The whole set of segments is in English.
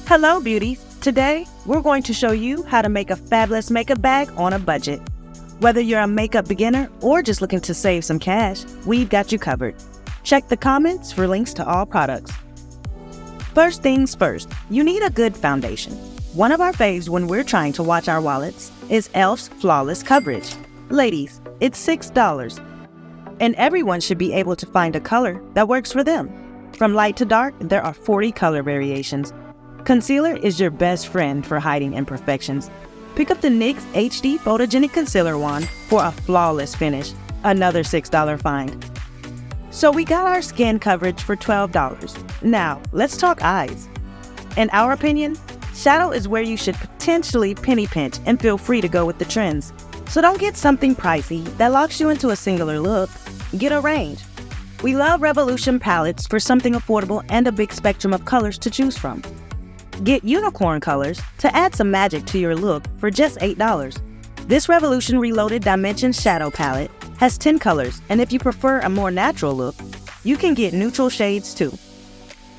Hello beauties! Today, we're going to show you how to make a fabulous makeup bag on a budget. Whether you're a makeup beginner or just looking to save some cash, we've got you covered. Check the comments for links to all products. First things first, you need a good foundation. One of our faves when we're trying to watch our wallets is e.l.f.'s Flawless Coverage. Ladies, it's $6. And everyone should be able to find a color that works for them. From light to dark, there are 40 color variations. Concealer is your best friend for hiding imperfections. Pick up the NYX HD Photogenic Concealer Wand for a flawless finish, another $6 find. So we got our skin coverage for $12. Now, let's talk eyes. In our opinion, shadow is where you should potentially penny pinch and feel free to go with the trends. So don't get something pricey that locks you into a singular look. Get a range. We love Revolution palettes for something affordable and a big spectrum of colors to choose from. Get unicorn colors to add some magic to your look for just $8. This Revolution Reloaded Dimension Shadow Palette has 10 colors, and if you prefer a more natural look, you can get neutral shades too.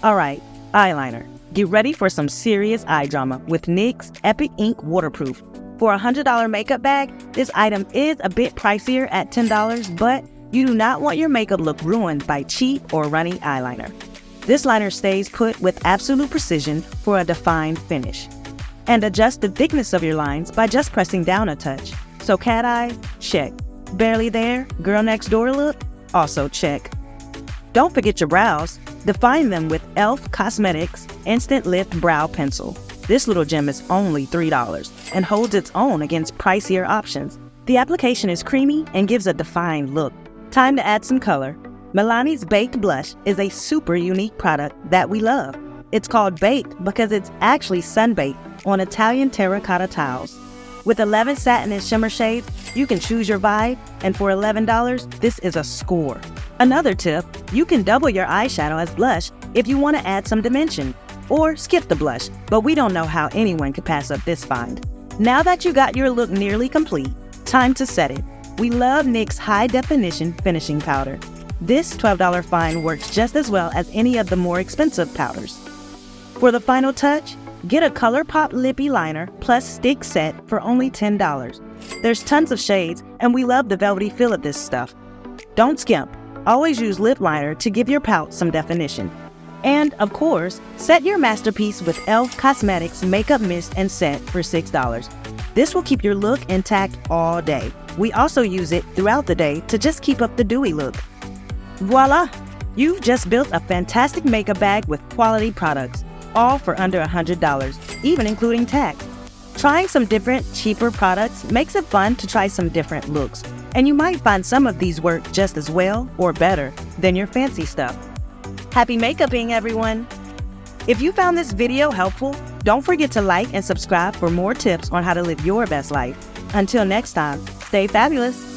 Alright, eyeliner. Get ready for some serious eye drama with NYX Epic Ink Waterproof. For a $100 makeup bag, this item is a bit pricier at $10, but you do not want your makeup look ruined by cheap or runny eyeliner. This liner stays put with absolute precision for a defined finish. And adjust the thickness of your lines by just pressing down a touch. So cat eye, check. Barely there, girl next door look, also check. Don't forget your brows. Define them with e.l.f. Cosmetics Instant Lift Brow Pencil. This little gem is only $3 and holds its own against pricier options. The application is creamy and gives a defined look. Time to add some color. Milani's Baked Blush is a super unique product that we love. It's called Baked because it's actually sun-baked on Italian terracotta tiles. With 11 satin and shimmer shades, you can choose your vibe, and for $11, this is a score. Another tip, you can double your eyeshadow as blush if you want to add some dimension, or skip the blush, but we don't know how anyone could pass up this find. Now that you got your look nearly complete, time to set it. We love NYX High Definition Finishing Powder. This $12 find works just as well as any of the more expensive powders. For the final touch, get a ColourPop Lippy Liner plus stick set for only $10. There's tons of shades, and we love the velvety feel of this stuff. Don't skimp. Always use lip liner to give your pout some definition. And, of course, set your masterpiece with e.l.f. Cosmetics Makeup Mist and Set for $6. This will keep your look intact all day. We also use it throughout the day to just keep up the dewy look. Voila! You've just built a fantastic makeup bag with quality products, all for under $100, even including tax. Trying some different, cheaper products makes it fun to try some different looks, and you might find some of these work just as well or better than your fancy stuff. Happy makeuping, everyone! If you found this video helpful, don't forget to like and subscribe for more tips on how to live your best life. Until next time, stay fabulous!